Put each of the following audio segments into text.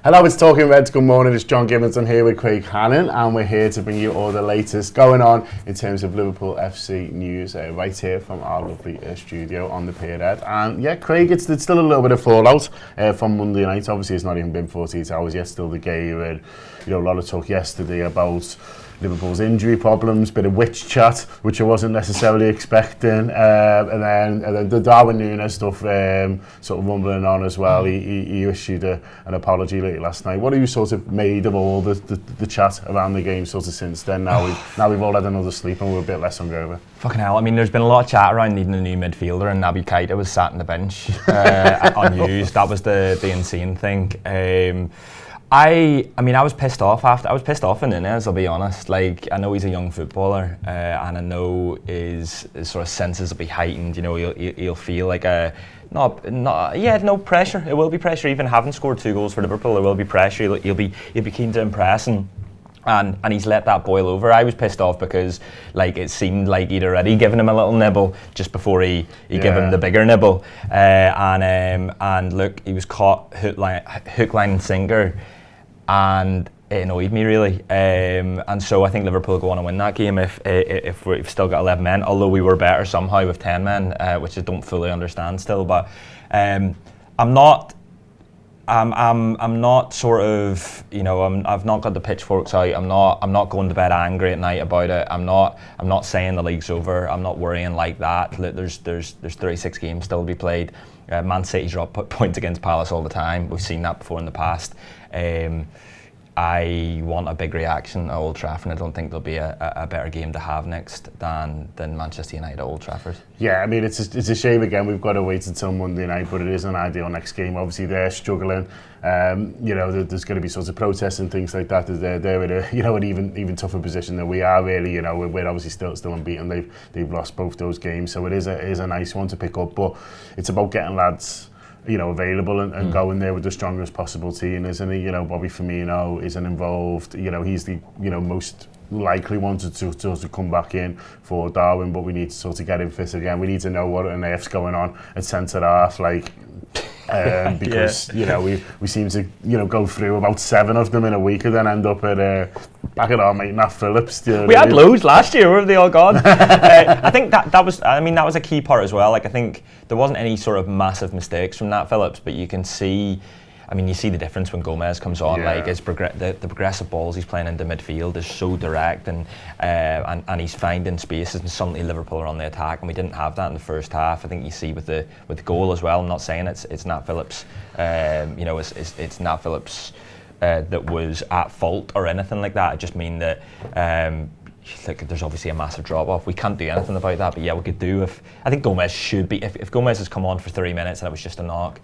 Hello, it's Talking Reds. Good morning, it's John Gibbons. I'm here with Craig Hannan, and we're here to bring you all the latest going on in terms of Liverpool FC news right here from our lovely studio on the Pier Ed. And yeah, Craig, it's still a little bit of fallout from Monday night. Obviously, it's not even been 48 hours yet, still the game. And, a lot of talk yesterday about Liverpool's injury problems, bit of witch chat, which I wasn't necessarily expecting, and then the Darwin Nunez stuff sort of rumbling on as well. He issued an apology late last night. What have you sort of made of all the chat around the game sort of since then? Now we've all had another sleep and we're a bit less hungover. Fucking hell, I mean, there's been a lot of chat around needing a new midfielder, and Naby Keita was sat on the bench unused. That was the insane thing. I was pissed off I was pissed off in Nunez, I'll be honest. Like, I know he's a young footballer, and I know his sort of senses will be heightened. He'll feel like no pressure. It will be pressure, even having scored 2 goals for Liverpool. There will be pressure. He'll be keen to impress, and he's let that boil over. I was pissed off because it seemed like he'd already given him a little nibble just before he gave him the bigger nibble. And look, he was caught hook, line and sinker. And it annoyed me really, and so I think Liverpool go on and win that game if we've still got 11 men. Although we were better somehow with 10 men, which I don't fully understand still. But I'm not sort of, I've not got the pitchforks out. I'm not going to bed angry at night about it. I'm not saying the league's over. I'm not worrying like that. There's 36 games still to be played. Man City drop points against Palace all the time. We've seen that before in the past. I want a big reaction at Old Trafford. I don't think there'll be a better game to have next than Manchester United at Old Trafford. Yeah, I mean, it's a shame again. We've got to wait until Monday night, but it is an ideal next game. Obviously, they're struggling. There's going to be sorts of protests and things like that. They're in an even tougher position than we are. Really, we're obviously still unbeaten. They've lost both those games, so it is a nice one to pick up. But it's about getting lads available and going there with the strongest possible team, isn't he? Bobby Firmino isn't involved. He's the most likely one to come back in for Darwin, but we need to sort of get him fit again. We need to know what on earth's going on at centre half, because we seem to go through about 7 of them in a week and then end up back at our mate Nat Phillips. We had loads last year. Where have they all gone? I think that was a key part as well. I think there wasn't any sort of massive mistakes from Nat Phillips, but you can see. You see the difference when Gomez comes on. The progressive balls he's playing into midfield is so direct, and he's finding spaces, and suddenly Liverpool are on the attack, and we didn't have that in the first half. I think you see with the goal as well. I'm not saying it's Nat Phillips. It's Nat Phillips that was at fault or anything like that. I just mean that. There's obviously a massive drop-off. We can't do anything about that, but we could do I think Gomez should be. If Gomez has come on for 3 minutes and it was just a knock,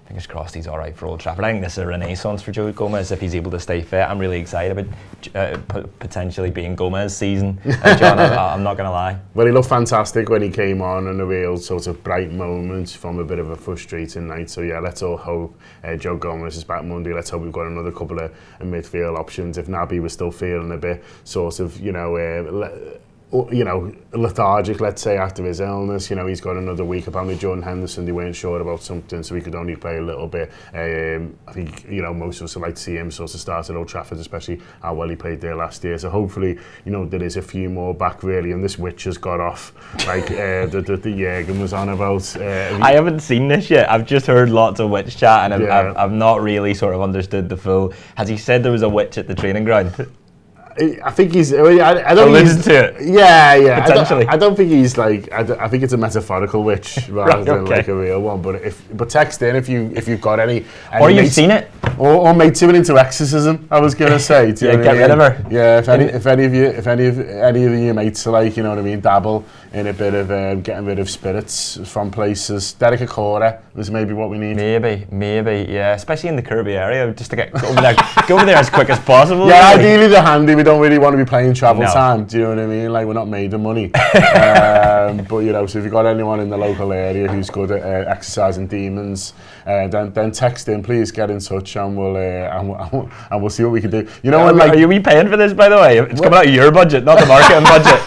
fingers crossed he's all right for Old Trafford. I think this is a renaissance for Joe Gomez if he's able to stay fit. I'm really excited about potentially being Gomez's season, John. I'm not going to lie. Well, he looked fantastic when he came on, and a real sort of bright moment from a bit of a frustrating night. So yeah, let's all hope Joe Gomez is back Monday. Let's hope we've got another couple of midfield options. If Naby was still feeling a bit sort of, lethargic, let's say, after his illness. He's got another week. Apparently Jordan Henderson, they weren't sure about something, so he could only play a little bit. I think most of us would like to see him sort of start at Old Trafford, especially how well he played there last year. So hopefully there is a few more back really, and this witch has got off like the Jürgen was on about. I haven't seen this yet. I've just heard lots of witch chat, and I've not really sort of understood the full. Has he said there was a witch at the training ground? I think he's. I don't think he's. To it. Yeah. Potentially. I don't think he's like. I think it's a metaphorical witch rather than like a real one. But text in if you've got any or you've seen it, or mates who are into exorcism. I was gonna say. Get rid of her. Yeah. If any of your mates are like, dabble in a bit of getting rid of spirits from places. Derek Akora is maybe what we need. Maybe. Yeah. Especially in the Kirby area, just to get over there as quick as possible. Yeah. Ideally, the handy. We don't really want to be playing travel time. Do you know what I mean? Like, we're not made of money. But so if you've got anyone in the local area who's good at exercising demons, then text in. Please get in touch, and we'll see what we can do. Are we paying for this, by the way? It's coming out of your budget, not the marketing budget.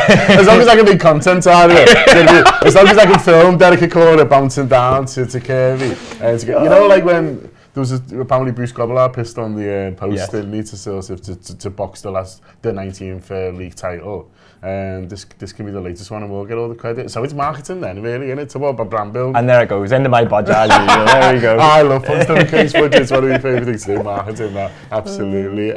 As long as I can make content out of it. As long as I can film Derek Akora bouncing down to Kirby. Like when there was apparently Bruce Grobbelaar pissed on the post, Yes. didn't he, to sort of to box the 19th league title. This can be the latest one, and we'll get all the credit. So it's marketing then, really, isn't it? It's about brand building. And there it goes, into my budget as usual. There we go. I love posting the Craig's budget. It's one of my favourite things to do, marketing that, absolutely.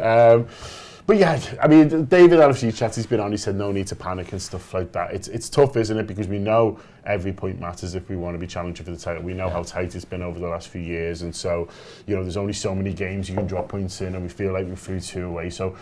But yeah, I mean, David out of few chats he's been on, he said no need to panic and stuff like that. It's tough, isn't it? Because we know every point matters if we want to be challenging for the title. We know how tight it's been over the last few years, and so, you know, there's only so many games you can drop points in, and we feel like we're 3-2 away. So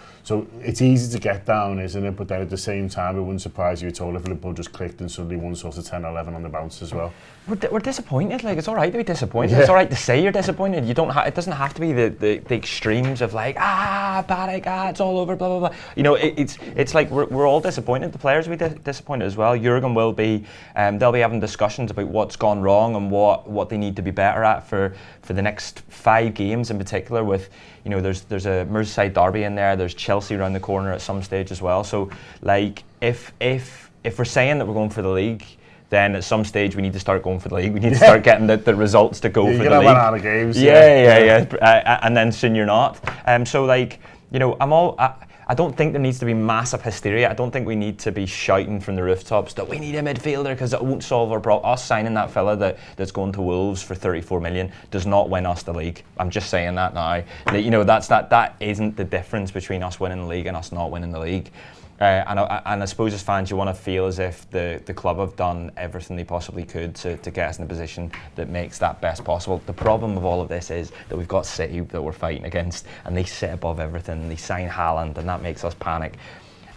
it's easy to get down, isn't it? But then at the same time, it wouldn't surprise you at all if Liverpool just clicked and suddenly won sort of 10-11 on the bounce as well. We're disappointed. Like, it's all right to be disappointed. Yeah. It's all right to say you're disappointed. You don't. It doesn't have to be the extremes of like panic, it's all over, blah blah blah. You know, it's like we're all disappointed. The players will be disappointed as well. Jurgen will be. They'll be having discussions about what's gone wrong and what they need to be better at for the next 5 games in particular. With, you know, there's a Merseyside derby in there. There's Chelsea around the corner at some stage as well. So like if we're saying that we're going for the league, then at some stage we need to start going for the league. We need to start getting the results to go for the league. Banana games. And then soon you're not. So like, you know, I don't think there needs to be massive hysteria. I don't think we need to be shouting from the rooftops that we need a midfielder because it won't solve our problem. Us signing that fella that's going to Wolves for 34 million does not win us the league. I'm just saying that now. You know, that isn't the difference between us winning the league and us not winning the league. And I suppose as fans you want to feel as if the club have done everything they possibly could to get us in a position that makes that best possible. The problem of all of this is that we've got City that we're fighting against, and they sit above everything. They sign Haaland, and that makes us panic.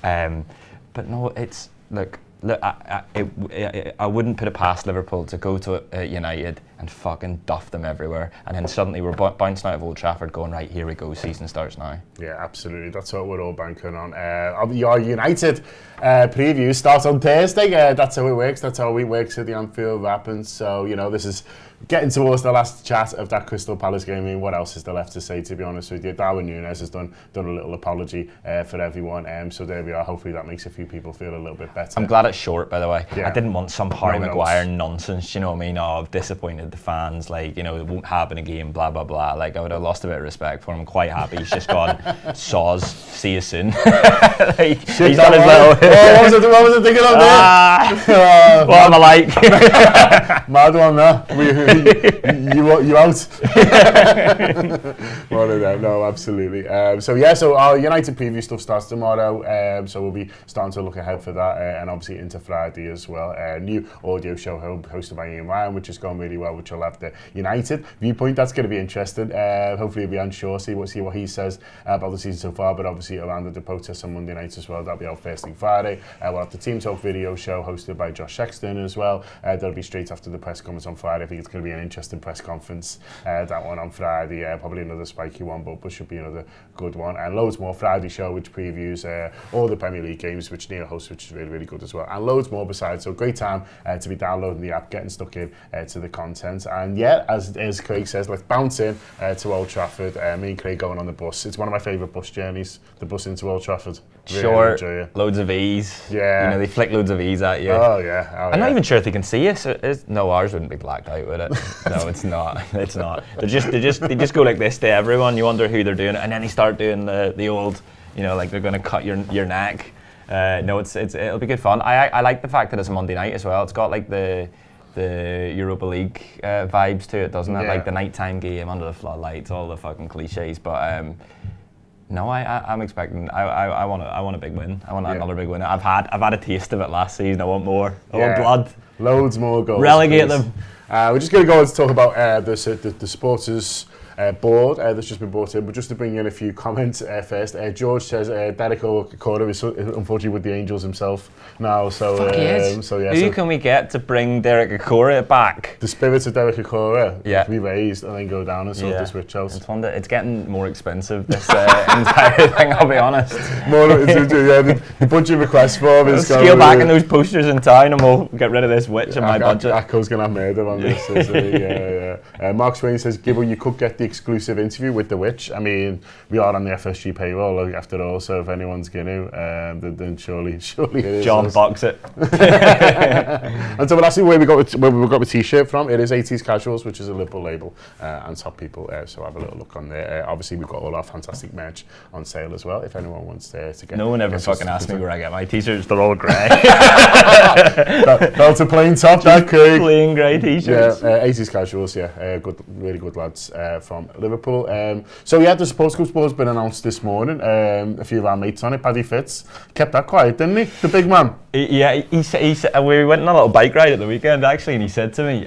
But no, it's look, I wouldn't put it past Liverpool to go to United and fucking duff them everywhere, and then suddenly we're bouncing out of Old Trafford going, right, here we go, season starts now. Yeah, absolutely. That's what we're all banking on. Your United preview starts on Thursday. That's how it works. That's how we work at the Anfield Wrap. And so, you know, this is getting towards the last chat of that Crystal Palace game. I mean, what else is there left to say, to be honest with you? Darwin Nunez has done a little apology for everyone. So there we are. Hopefully that makes a few people feel a little bit better. I'm glad it's short, by the way. Yeah. I didn't want some Harry Maguire nonsense, you know what I mean? Oh, I've disappointed the fans, like, you know, it won't happen again, blah, blah, blah. Like, I would have lost a bit of respect for him. I'm quite happy. He's just gone, saws, see you soon. Like, he's done his little... What was I thinking of there? What am I like? Mad one, no? You out? One of them, no, absolutely. So our United preview stuff starts tomorrow. So we'll be starting to look ahead for that, and obviously into Friday as well. New audio show hosted by Ian Ryan, which is going really well, which will have the United viewpoint. That's going to be interesting. Hopefully it'll be unsure, see what he says about the season so far, but obviously around the protests on Monday night as well. That'll be out first thing Friday. We'll have the Team Talk video show hosted by Josh Sexton as well. That'll be straight after the press conference on Friday. I think it's going to be an interesting press conference, that one on Friday. Probably another spiky one, but should be another good one. And loads more Friday show, which previews all the Premier League games, which Neil hosts, which is really, really good as well. And loads more besides. So great time to be downloading the app, getting stuck in to the content. And yeah, as Craig says, let's bounce in to Old Trafford. Me and Craig going on the bus. It's one of my favourite bus journeys, the bus into Old Trafford. Really Short, loads of E's. Yeah. You know, they flick loads of E's at you. Oh, yeah. I'm not even sure if they can see us. No, ours wouldn't be blacked out, would it? No, it's not. It's not. They just go like this to everyone. You wonder who they're doing it, and then they start doing the old, you know, like they're going to cut your neck. No, it'll be good fun. I like the fact that it's a Monday night as well. It's got like the Europa League vibes to it, doesn't it? Yeah. Like the nighttime game under the floodlights, all the fucking cliches. But no, I'm expecting. I want a big win. I want another big win. I've had a taste of it last season. I want more. I want blood. Loads more goals. Relegate them. We're just going to go on to talk about the supporters board that's just been brought in, but just to bring in a few comments first. George says Derek Okora is unfortunately with the Angels himself now, so who can we get to bring Derek Okora back? The spirits of Derek Okora be raised and then go down and sort the switch out. It's getting more expensive, this entire thing, I'll be honest. The budget request form is going scale back in those posters in town and we'll get rid of this witch in my budget. Akko's going to have murder on this. Mark Swain says, Gibbo, you could get the exclusive interview with the witch. I mean, we are on the FSG payroll after all, so if anyone's going to, then surely it is. John box it. And so that's where we got the t-shirt from. It is 80s Casuals, which is a Liverpool label, and Top People, so have a little look on there. Obviously, we've got all our fantastic merch on sale as well, if anyone wants to get. No one ever fucking asked me where I get my t-shirts. They're all grey. That's a plain top, that Craig. Plain grey t-shirts. Yeah, 80s Casuals, good, really good lads from Liverpool. So yeah, the Supporters Club has been announced this morning. A few of our mates on it. Paddy Fitz kept that quiet, didn't he? The big man. He said, we went on a little bike ride at the weekend actually, and he said to me,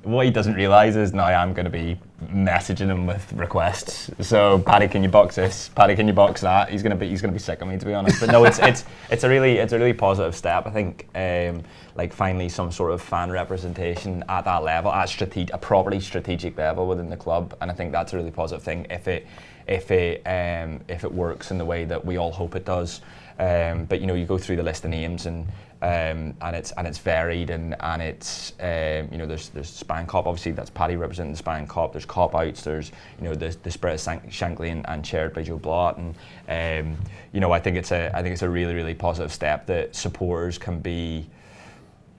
what he doesn't realise is now I'm going to be messaging him with requests. So Paddy, can you box this? Paddy, can you box that? He's going to be sick of me, to be honest. But no, it's a really positive step. I think like finally some sort of fan representation at that level, at a properly strategic level within the club, and I think that's a really positive thing if it works in the way that we all hope it does. But you go through the list of names and it's varied and it's there's Span Cop, obviously that's Paddy representing the Span Cop. There's Cop Outs. There's the Spirit Shankly and chaired by Joe Blott, and I think it's a really positive step that supporters can be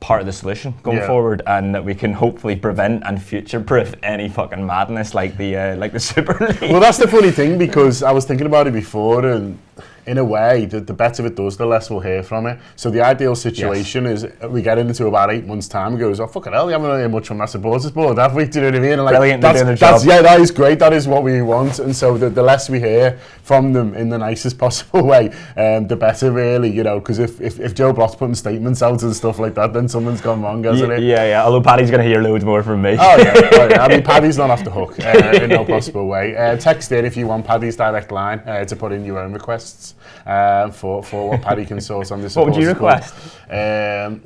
part of the solution going forward, and that we can hopefully prevent and future-proof any fucking madness like the Super League. Well, that's the funny thing, because I was thinking about it before, and in a way, the better it does, the less we'll hear from it. So the ideal situation is we get into about 8 months' time and goes, oh, fucking hell, we haven't heard much from that supporters board, have we? Do you know what I mean? And like, brilliant, they're doing their job. Yeah, that is great. That is what we want. And so the less we hear from them in the nicest possible way, the better, really, because if Joe Blott's putting statements out and stuff like that, then something's gone wrong, hasn't it? Yeah. Although Paddy's going to hear loads more from me. Oh, yeah. I mean, Paddy's not off the hook in no possible way. Text in if you want Paddy's direct line to put in your own requests. For what Paddy can source on this. What would you request? I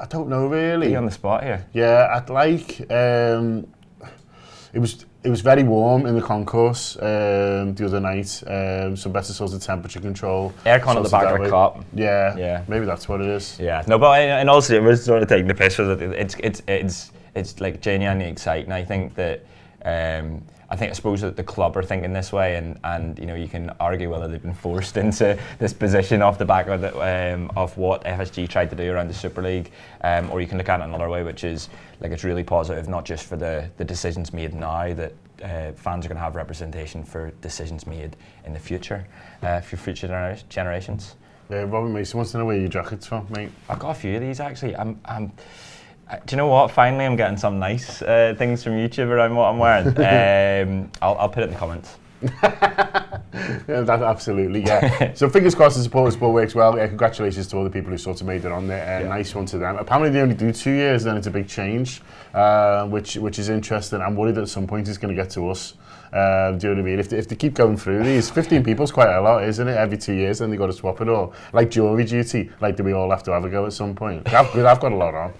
don't know really. Be on the spot here. Yeah, I'd like. It was very warm in the concourse the other night. Some better sorts of temperature control. Aircon at the back of the cop. Yeah. Maybe that's what it is. Yeah. No, but and also we're sort of taking the piss with it. It's like genuinely exciting. I think that. I suppose that the club are thinking this way, and you can argue whether they've been forced into this position off the back of what FSG tried to do around the Super League, or you can look at it another way, which is like it's really positive, not just for the decisions made now, that fans are going to have representation for decisions made in the future, for future generations. Robin Mason wants to know where your jacket's from, mate. I've got a few of these actually. Do you know what? Finally, I'm getting some nice things from YouTube around what I'm wearing. I'll put it in the comments. Absolutely, yeah. So fingers crossed the supporters ball works well. Congratulations to all the people who sort of made it on there. Nice one to them. Apparently they only do 2 years, then it's a big change, which is interesting. I'm worried that at some point it's going to get to us. Do you know what I mean? If they keep going through these, 15 people's quite a lot, isn't it? Every 2 years, then they got to swap it all. Like jury duty, like do we all have to have a go at some point? I've got a lot on.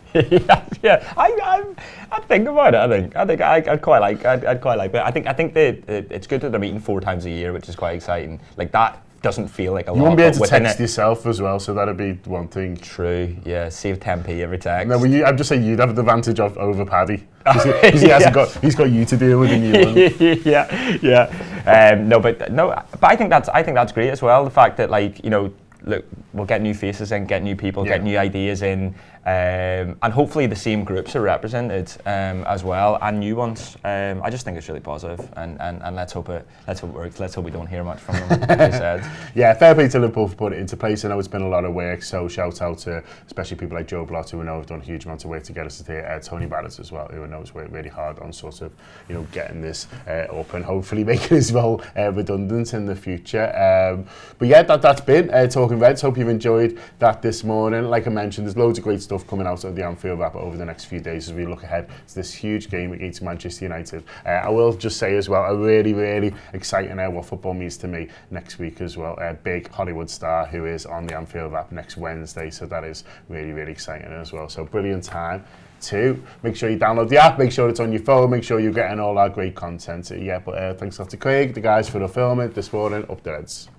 yeah. I think about it. I think I'd quite like it. I think it's good that they're meeting 4 times a year, which is quite exciting. Like that doesn't feel like a lot. You won't be able to text yourself as well, so that'd be one thing. True, yeah. Save 10p every text. No, I'm just saying you'd have the advantage over Paddy. Because he's got you to deal with the new one. Yeah. But I think that's great as well. The fact that look, we'll get new faces in, get new people, get new ideas in, and hopefully the same groups are represented as well, and new ones. I just think it's really positive, and let's hope it works. Let's hope we don't hear much from them. Like you said. Yeah, fair play to Liverpool for putting it into place. I know it's been a lot of work, so shout out to especially people like Joe Blott, who we know have done a huge amount of work to get us to here. Tony Barrett as well, who I know has worked really hard on sort of getting this up and hopefully making as well redundant in the future. But yeah, that's been Talking Reds. Hope you've enjoyed that this morning. Like I mentioned, there's loads of great stuff coming out of the Anfield Wrap over the next few days as we look ahead to this huge game against Manchester United. I will just say as well, a really exciting what football means to me next week as well. A big Hollywood star who is on the Anfield Wrap next Wednesday, so that is really exciting as well. So brilliant time to make sure you download the app, make sure it's on your phone, make sure you're getting all our great content. But thanks a lot to Craig, the guys for the filming this morning. Up the Reds.